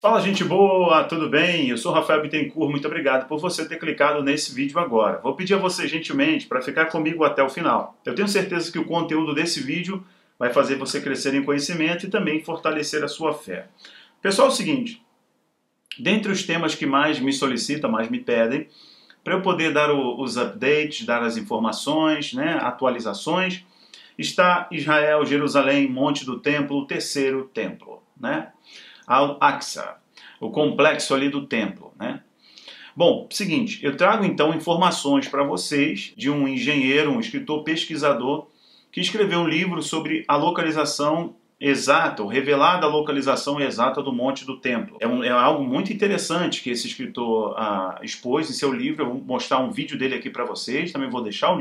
Fala, gente boa, tudo bem? Eu sou Rafael Bittencourt, muito obrigado por você ter clicado nesse vídeo agora. Vou pedir a você gentilmente para ficar comigo até o final. Eu tenho certeza que o conteúdo desse vídeo vai fazer você crescer em conhecimento e também fortalecer a sua fé. Pessoal, é o seguinte, dentre os temas que mais me solicitam, mais me pedem, para eu poder dar os updates, dar as informações, atualizações, está Israel, Jerusalém, Monte do Templo, o terceiro templo, Al-Aqsa, o complexo ali do templo, Bom, seguinte, eu trago então informações para vocês de um engenheiro, um escritor pesquisador, que escreveu um livro sobre a localização exata, ou revelada a localização exata do Monte do Templo. É algo muito interessante que esse escritor expôs em seu livro. Eu vou mostrar um vídeo dele aqui para vocês, também vou deixar o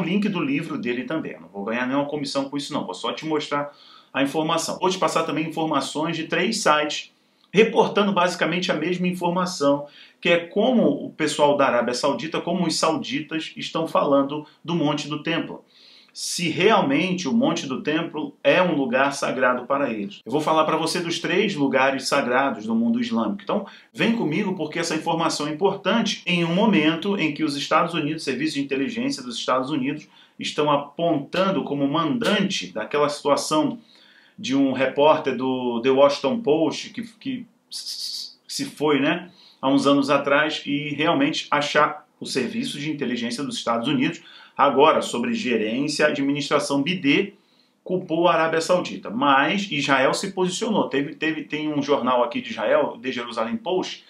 link do livro dele também. Eu não vou ganhar nenhuma comissão com isso não, vou só te mostrar a informação. Vou te passar também informações de 3 sites reportando basicamente a mesma informação, que é como o pessoal da Arábia Saudita, como os sauditas estão falando do Monte do Templo. Se realmente o Monte do Templo é um lugar sagrado para eles. Eu vou falar para você dos 3 lugares sagrados do mundo islâmico. Então, vem comigo porque essa informação é importante em um momento em que os Estados Unidos, serviços de inteligência dos Estados Unidos, estão apontando como mandante daquela situação de um repórter do The Washington Post que se foi, há uns anos atrás, e realmente achar o serviço de inteligência dos Estados Unidos, agora sobre gerência e administração BD, culpou a Arábia Saudita. Mas Israel se posicionou. Tem um jornal aqui de Israel, The Jerusalem Post,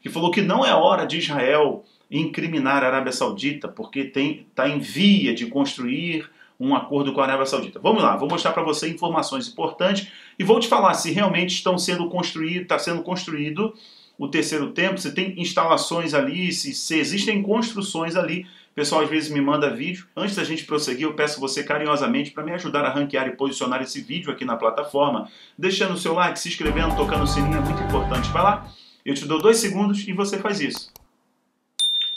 que falou que não é hora de Israel incriminar a Arábia Saudita, porque está em via de construir um acordo com a Arábia Saudita. Vamos lá, vou mostrar para você informações importantes e vou te falar se realmente está sendo construído o terceiro templo, se tem instalações ali, se existem construções ali. O pessoal às vezes me manda vídeo. Antes da gente prosseguir, eu peço você carinhosamente para me ajudar a ranquear e posicionar esse vídeo aqui na plataforma, deixando o seu like, se inscrevendo, tocando o sininho, é muito importante. Vai lá, eu te dou 2 segundos e você faz isso.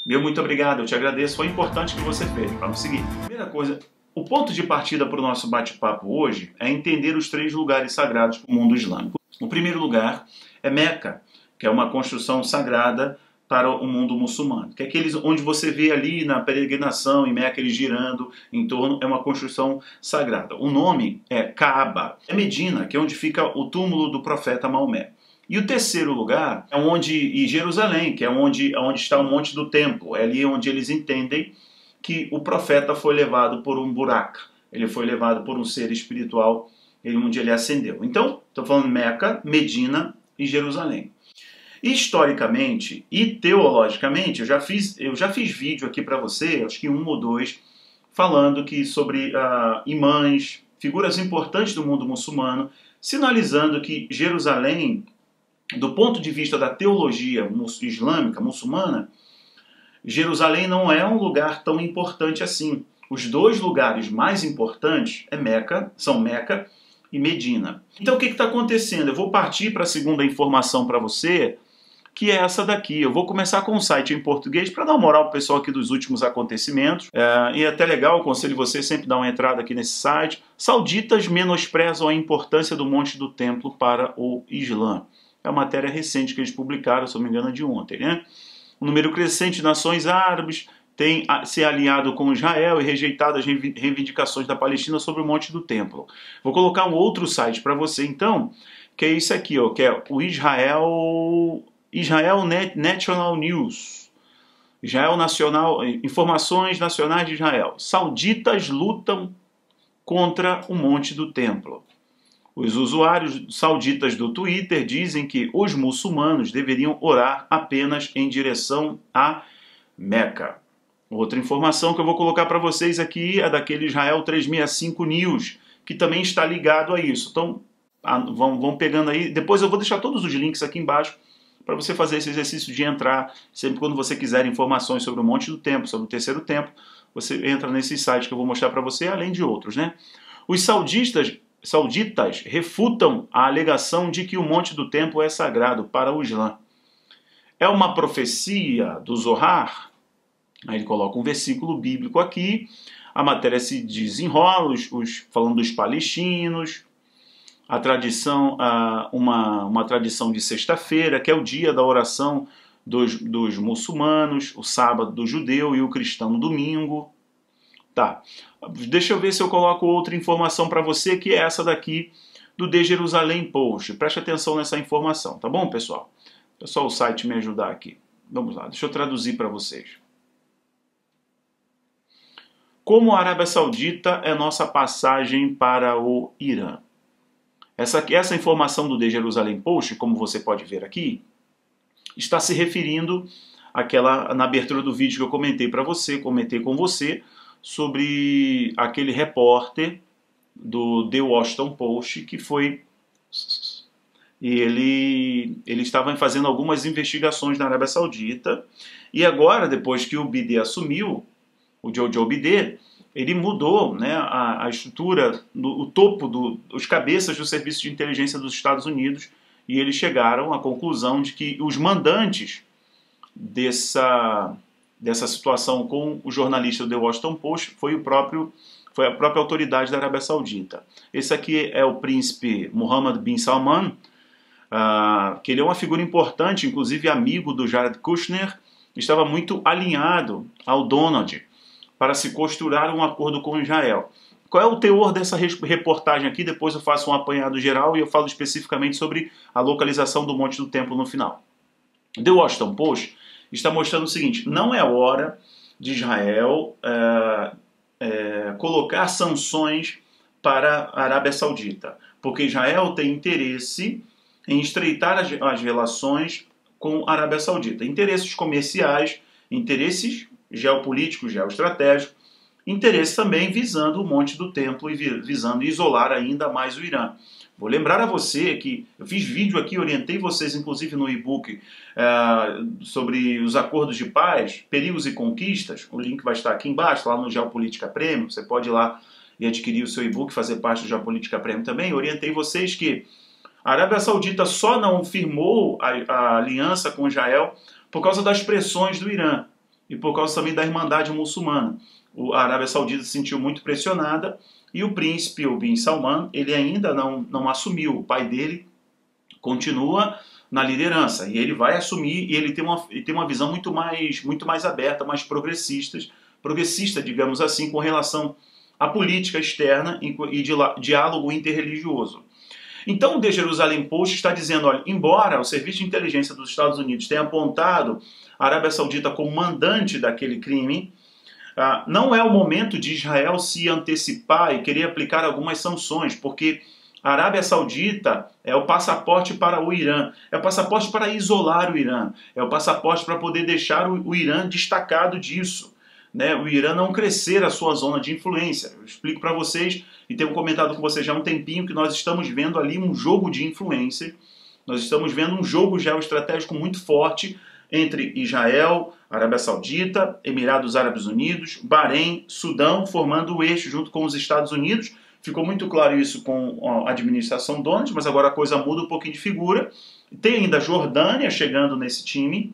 Meu muito obrigado, eu te agradeço, foi importante que você fez. Vamos seguir. Primeira coisa, o ponto de partida para o nosso bate-papo hoje é entender os 3 lugares sagrados do mundo islâmico. O primeiro lugar é Meca, que é uma construção sagrada para o mundo muçulmano. Que é aqueles onde você vê ali na peregrinação, em Meca, eles girando em torno, é uma construção sagrada. O nome é Kaaba. É Medina, que é onde fica o túmulo do profeta Maomé. E o terceiro lugar e Jerusalém, que é onde está o Monte do Templo. É ali onde eles entendem que o profeta foi levado por um buraco, ele foi levado por um ser espiritual, onde ele ascendeu. Então, estou falando Meca, Medina e Jerusalém. Historicamente e teologicamente, eu já fiz vídeo aqui para você, acho que 1 ou 2, falando sobre imãs, figuras importantes do mundo muçulmano, sinalizando que Jerusalém, do ponto de vista da teologia islâmica, muçulmana, Jerusalém não é um lugar tão importante assim. Os 2 lugares mais importantes são Meca e Medina. Então o que está acontecendo? Eu vou partir para a segunda informação para você, que é essa daqui. Eu vou começar com um site em português para dar uma moral para o pessoal aqui dos últimos acontecimentos. E é até legal, eu aconselho você sempre dar uma entrada aqui nesse site. Sauditas menosprezam a importância do Monte do Templo para o Islã. É uma matéria recente que eles publicaram, se não me engano, de ontem, O número crescente de nações árabes tem se aliado com Israel e rejeitado as reivindicações da Palestina sobre o Monte do Templo. Vou colocar um outro site para você, então, que é isso aqui, que é o Israel National News. Israel Nacional, informações nacionais de Israel. Sauditas lutam contra o Monte do Templo. Os usuários sauditas do Twitter dizem que os muçulmanos deveriam orar apenas em direção a Meca. Outra informação que eu vou colocar para vocês aqui é daquele Israel 365 News, que também está ligado a isso. Então, vão pegando aí. Depois eu vou deixar todos os links aqui embaixo para você fazer esse exercício de entrar. Sempre quando você quiser informações sobre o Monte do Templo, sobre o terceiro templo, você entra nesse site que eu vou mostrar para você, além de outros, Os sauditas refutam a alegação de que o Monte do Templo é sagrado para o Islã. É uma profecia do Zohar? Aí ele coloca um versículo bíblico aqui, a matéria se desenrola, falando dos palestinos, a tradição, uma tradição de sexta-feira, que é o dia da oração dos muçulmanos, o sábado do judeu e o cristão no domingo. Tá, deixa eu ver se eu coloco outra informação para você, que é essa daqui do The Jerusalem Post. Preste atenção nessa informação, tá bom, pessoal? É só o site me ajudar aqui. Vamos lá, deixa eu traduzir para vocês. Como a Arábia Saudita é nossa passagem para o Irã? Essa informação do The Jerusalem Post, como você pode ver aqui, está se referindo àquela, na abertura do vídeo que eu comentei com você, sobre aquele repórter do The Washington Post que foi... E ele estava fazendo algumas investigações na Arábia Saudita, e agora, depois que o Bidê assumiu, o Jojo Bidê, ele mudou, né, a estrutura, o topo, os cabeças do Serviço de Inteligência dos Estados Unidos, e eles chegaram à conclusão de que os mandantes dessa situação com o jornalista do The Washington Post foi a própria autoridade da Arábia Saudita. Esse aqui é o príncipe Mohammed bin Salman, que ele é uma figura importante, inclusive amigo do Jared Kushner, estava muito alinhado ao Donald para se costurar um acordo com Israel. Qual é o teor dessa reportagem aqui? Depois eu faço um apanhado geral e eu falo especificamente sobre a localização do Monte do Templo no final. The Washington Post está mostrando o seguinte: não é hora de Israel colocar sanções para a Arábia Saudita, porque Israel tem interesse em estreitar as relações com a Arábia Saudita. Interesses comerciais, interesses geopolíticos, geoestratégicos, interesse também visando o Monte do Templo e visando isolar ainda mais o Irã. Vou lembrar a você que eu fiz vídeo aqui, orientei vocês inclusive no e-book sobre os acordos de paz, perigos e conquistas. O link vai estar aqui embaixo, lá no Geopolítica Premium. Você pode ir lá e adquirir o seu e-book, fazer parte do Geopolítica Premium também. Orientei vocês que a Arábia Saudita só não firmou a aliança com Israel por causa das pressões do Irã e por causa também da Irmandade Muçulmana. A Arábia Saudita se sentiu muito pressionada e o príncipe, o Bin Salman, ele ainda não assumiu. O pai dele continua na liderança e ele vai assumir, e ele tem uma visão muito mais aberta, mais progressista, digamos assim, com relação à política externa e de diálogo interreligioso. Então o The Jerusalem Post está dizendo, olha, embora o Serviço de Inteligência dos Estados Unidos tenha apontado a Arábia Saudita como mandante daquele crime, não é o momento de Israel se antecipar e querer aplicar algumas sanções, porque a Arábia Saudita é o passaporte para o Irã, é o passaporte para isolar o Irã, é o passaporte para poder deixar o Irã destacado disso, né? O Irã não crescer a sua zona de influência. Eu explico para vocês, e tenho comentado com vocês já há um tempinho, que nós estamos vendo ali um jogo de influência, nós estamos vendo um jogo geoestratégico muito forte entre Israel, Arábia Saudita, Emirados Árabes Unidos, Bahrein, Sudão, formando o eixo junto com os Estados Unidos. Ficou muito claro isso com a administração Donald, mas agora a coisa muda um pouquinho de figura. Tem ainda a Jordânia chegando nesse time,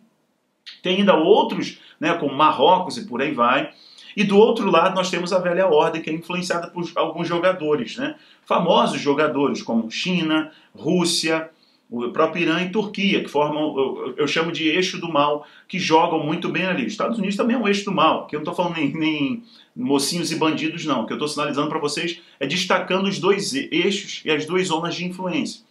tem ainda outros, né, como Marrocos e por aí vai. E do outro lado nós temos a velha ordem, que é influenciada por alguns jogadores, né, famosos jogadores como China, Rússia, o próprio Irã e Turquia, que formam, eu chamo de eixo do mal, que jogam muito bem ali. Os Estados Unidos também é um eixo do mal, que eu não estou falando nem mocinhos e bandidos, não. O que eu estou sinalizando para vocês é destacando os dois eixos e as duas zonas de influência.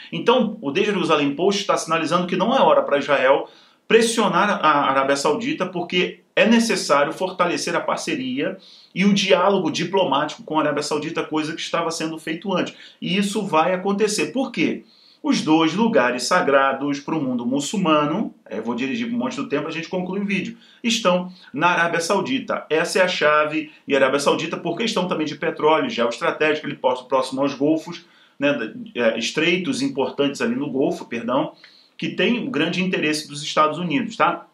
Então, o The Jerusalem Post está sinalizando que não é hora para Israel pressionar a Arábia Saudita, porque é necessário fortalecer a parceria e o diálogo diplomático com a Arábia Saudita, coisa que estava sendo feito antes. E isso vai acontecer. Por quê? Os dois lugares sagrados para o mundo muçulmano, vou dirigir para o Monte do Templo, a gente conclui o vídeo, estão na Arábia Saudita. Essa é a chave, e a Arábia Saudita, por questão também de petróleo, geoestratégico, ele próximo aos golfos, né, estreitos importantes ali no Golfo, perdão, que tem um grande interesse dos Estados Unidos, tá?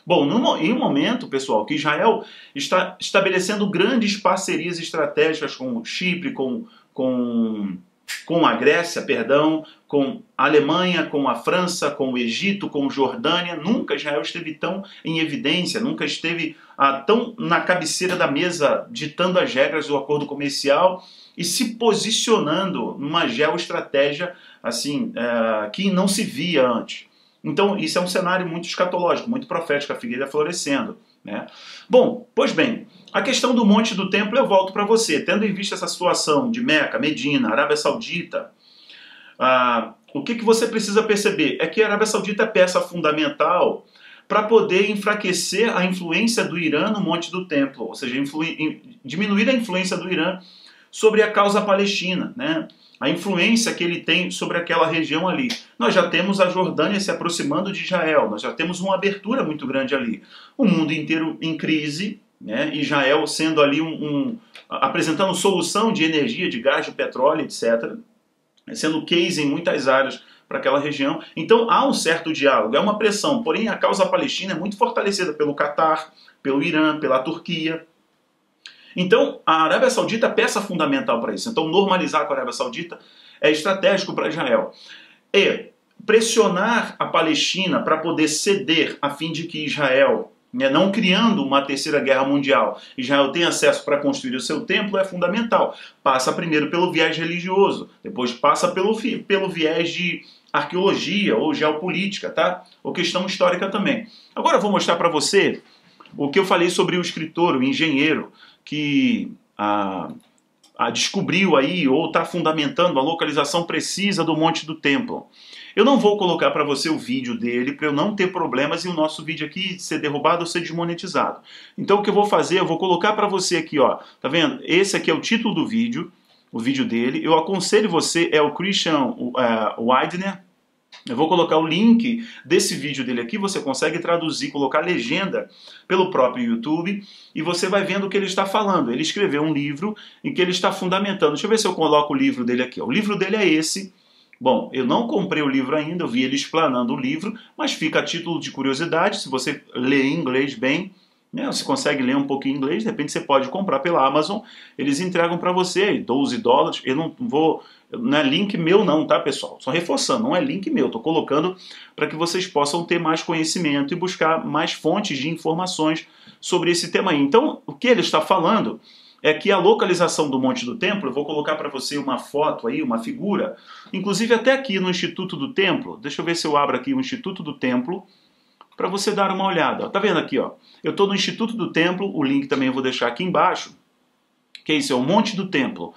Bom, em um momento, pessoal, que Israel está estabelecendo grandes parcerias estratégicas com Chipre, com com a Grécia, perdão, com a Alemanha, com a França, com o Egito, com Jordânia. Nunca Israel esteve tão em evidência, nunca esteve tão na cabeceira da mesa, ditando as regras do acordo comercial e se posicionando numa geoestratégia assim, que não se via antes. Então, isso é um cenário muito escatológico, muito profético, a figueira florescendo, né? Bom, pois bem, a questão do Monte do Templo eu volto para você. Tendo em vista essa situação de Meca, Medina, Arábia Saudita, o que você precisa perceber é que a Arábia Saudita é peça fundamental para poder enfraquecer a influência do Irã no Monte do Templo, ou seja, diminuir a influência do Irã sobre a causa palestina, né? A influência que ele tem sobre aquela região ali. Nós já temos a Jordânia se aproximando de Israel, nós já temos uma abertura muito grande ali. O mundo inteiro em crise, né? Israel sendo ali apresentando solução de energia, de gás, de petróleo, etc., sendo case em muitas áreas para aquela região. Então há um certo diálogo, é uma pressão, porém a causa palestina é muito fortalecida pelo Catar, pelo Irã, pela Turquia. Então, a Arábia Saudita é peça fundamental para isso. Então, normalizar com a Arábia Saudita é estratégico para Israel. E pressionar a Palestina para poder ceder a fim de que Israel, não criando uma terceira guerra mundial, Israel tenha acesso para construir o seu templo, é fundamental. Passa primeiro pelo viés religioso, depois passa pelo viés de arqueologia ou geopolítica, tá? Ou questão histórica também. Agora eu vou mostrar para você o que eu falei sobre o escritor, o engenheiro, que descobriu aí, ou está fundamentando a localização precisa do Monte do Templo. Eu não vou colocar para você o vídeo dele, para eu não ter problemas e o nosso vídeo aqui ser derrubado ou ser desmonetizado. Então o que eu vou fazer, eu vou colocar para você aqui, ó, tá vendo? Esse aqui é o título do vídeo, o vídeo dele. Eu aconselho você, é o Christian Widener. Eu vou colocar o link desse vídeo dele aqui, você consegue traduzir, colocar legenda pelo próprio YouTube e você vai vendo o que ele está falando. Ele escreveu um livro em que ele está fundamentando. Deixa eu ver se eu coloco o livro dele aqui. O livro dele é esse. Bom, eu não comprei o livro ainda, eu vi ele explanando o livro, mas fica a título de curiosidade, se você ler em inglês bem, né, você consegue ler um pouquinho em inglês, de repente você pode comprar pela Amazon, eles entregam para você $12, eu não vou... Não é link meu não, tá, pessoal? Só reforçando, não é link meu. Estou colocando para que vocês possam ter mais conhecimento e buscar mais fontes de informações sobre esse tema aí. Então, o que ele está falando é que a localização do Monte do Templo, eu vou colocar para você uma foto aí, uma figura, inclusive até aqui no Instituto do Templo, deixa eu ver se eu abro aqui o Instituto do Templo, para você dar uma olhada. Tá vendo aqui, ó? Eu estou no Instituto do Templo, o link também eu vou deixar aqui embaixo, que é isso, é o Monte do Templo.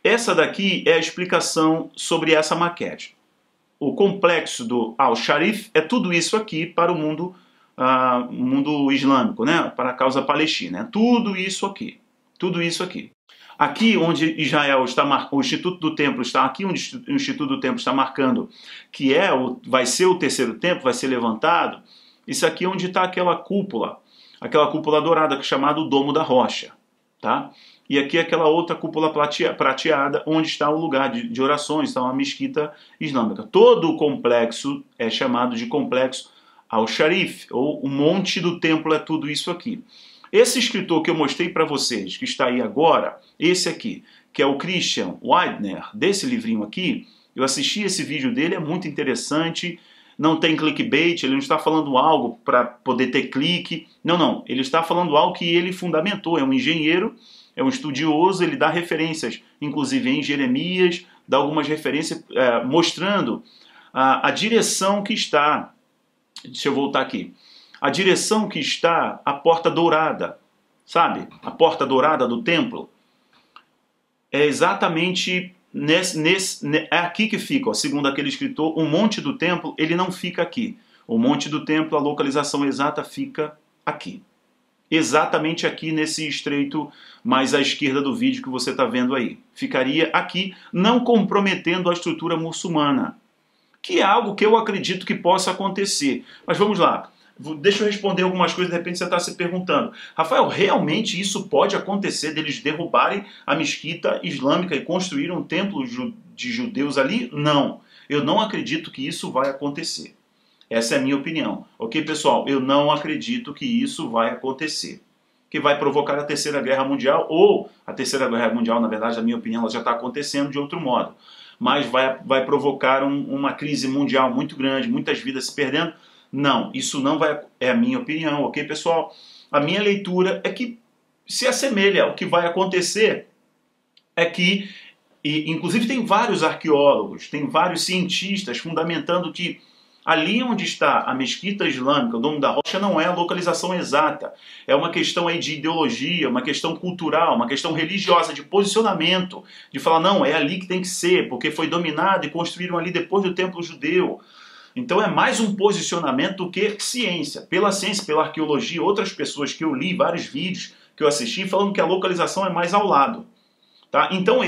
Essa daqui é a explicação sobre essa maquete. O complexo do Al-Sharif é tudo isso aqui para o mundo islâmico, né? Para a causa palestina. É tudo isso aqui. Tudo isso aqui. Aqui onde Israel está, o Instituto do Templo está aqui, onde o Instituto do Templo está marcando que vai ser o terceiro templo, vai ser levantado. Isso aqui é onde está aquela cúpula dourada que é chamada o Domo da Rocha, tá? E aqui aquela outra cúpula prateada, onde está o lugar de orações, está uma mesquita islâmica. Todo o complexo é chamado de complexo Al-Sharif, ou o Monte do Templo, é tudo isso aqui. Esse escritor que eu mostrei para vocês, que está aí agora, esse aqui, que é o Christian Widener, desse livrinho aqui, eu assisti esse vídeo dele, é muito interessante, não tem clickbait, ele não está falando algo para poder ter clique, não, ele está falando algo que ele fundamentou, é um engenheiro, é um estudioso, ele dá referências, inclusive em Jeremias, dá algumas referências mostrando a direção que está, deixa eu voltar aqui, a direção que está a Porta Dourada, sabe? A Porta Dourada do templo. É exatamente é aqui que fica, ó, segundo aquele escritor, o Monte do Templo, ele não fica aqui. O Monte do Templo, a localização exata fica aqui. Exatamente aqui nesse estreito mais à esquerda do vídeo que você está vendo aí. Ficaria aqui, não comprometendo a estrutura muçulmana, que é algo que eu acredito que possa acontecer. Mas vamos lá, deixa eu responder algumas coisas, de repente você está se perguntando, Rafael, realmente isso pode acontecer, deles derrubarem a mesquita islâmica e construir um templo de judeus ali? Não, eu não acredito que isso vai acontecer. Essa é a minha opinião. Ok, pessoal? Eu não acredito que isso vai acontecer. que vai provocar a Terceira Guerra Mundial, ou a Terceira Guerra Mundial, na verdade, na minha opinião, ela já está acontecendo de outro modo, mas vai provocar uma crise mundial muito grande, muitas vidas se perdendo. Não, isso não vai, é a minha opinião, ok, pessoal? A minha leitura é que se assemelha ao que vai acontecer, é que, e, inclusive tem vários arqueólogos, tem vários cientistas fundamentando que ali onde está a mesquita islâmica, o Domo da Rocha, não é a localização exata. É uma questão aí de ideologia, uma questão cultural, uma questão religiosa, de posicionamento, de falar, não, é ali que tem que ser, porque foi dominado e construíram ali depois do templo judeu. Então é mais um posicionamento do que ciência. Pela ciência, pela arqueologia, outras pessoas que eu li, vários vídeos que eu assisti, falando que a localização é mais ao lado. Tá? Então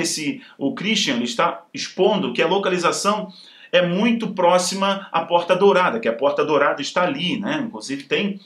o Christian ele está expondo que a localização é muito próxima à Porta Dourada, que a Porta Dourada está ali, né? Inclusive tem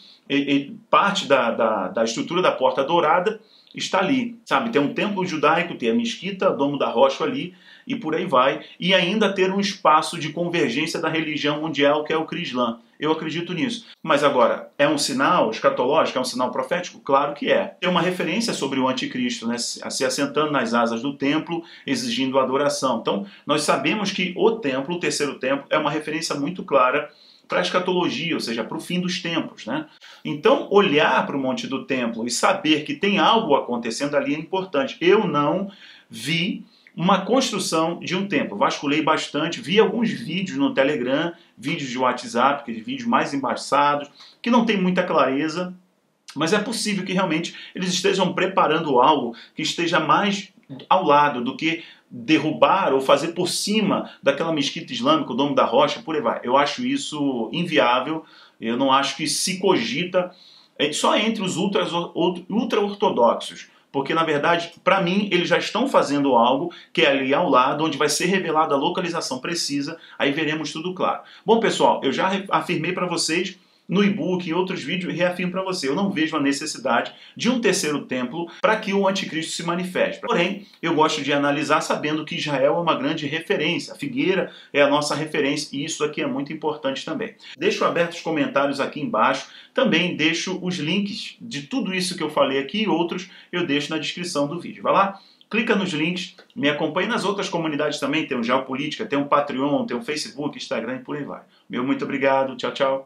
parte da estrutura da Porta Dourada está ali, sabe? Tem um templo judaico, tem a mesquita, o Domo da Rocha ali, e por aí vai, e ainda ter um espaço de convergência da religião mundial, que é o Crislã. Eu acredito nisso. Mas agora, é um sinal escatológico, é um sinal profético? Claro que é. É uma referência sobre o anticristo, né? Se assentando nas asas do templo, exigindo adoração. Então, nós sabemos que o templo, o terceiro templo, é uma referência muito clara para a escatologia, ou seja, para o fim dos tempos, né? Então, olhar para o Monte do Templo e saber que tem algo acontecendo ali é importante. Eu não vi uma construção de um templo. Vasculhei bastante, vi alguns vídeos no Telegram, vídeos de WhatsApp, aqueles vídeos mais embaçados, que não tem muita clareza, mas é possível que realmente eles estejam preparando algo que esteja mais ao lado do que derrubar ou fazer por cima daquela mesquita islâmica, o Domo da Rocha, por aí vai. Eu acho isso inviável, eu não acho que se cogita só entre os ultra-ortodoxos. Porque, na verdade, para mim, eles já estão fazendo algo que é ali ao lado, onde vai ser revelada a localização precisa, aí veremos tudo claro. Bom, pessoal, eu já afirmei para vocês no e-book e em outros vídeos, e reafirmo para você, eu não vejo a necessidade de um terceiro templo para que o anticristo se manifeste. Porém, eu gosto de analisar sabendo que Israel é uma grande referência, a figueira é a nossa referência, e isso aqui é muito importante também. Deixo abertos os comentários aqui embaixo, também deixo os links de tudo isso que eu falei aqui e outros eu deixo na descrição do vídeo. Vai lá, clica nos links, me acompanhe nas outras comunidades também, tem o Geopolítica, tem o Patreon, tem o Facebook, Instagram e por aí vai. Meu muito obrigado, tchau, tchau.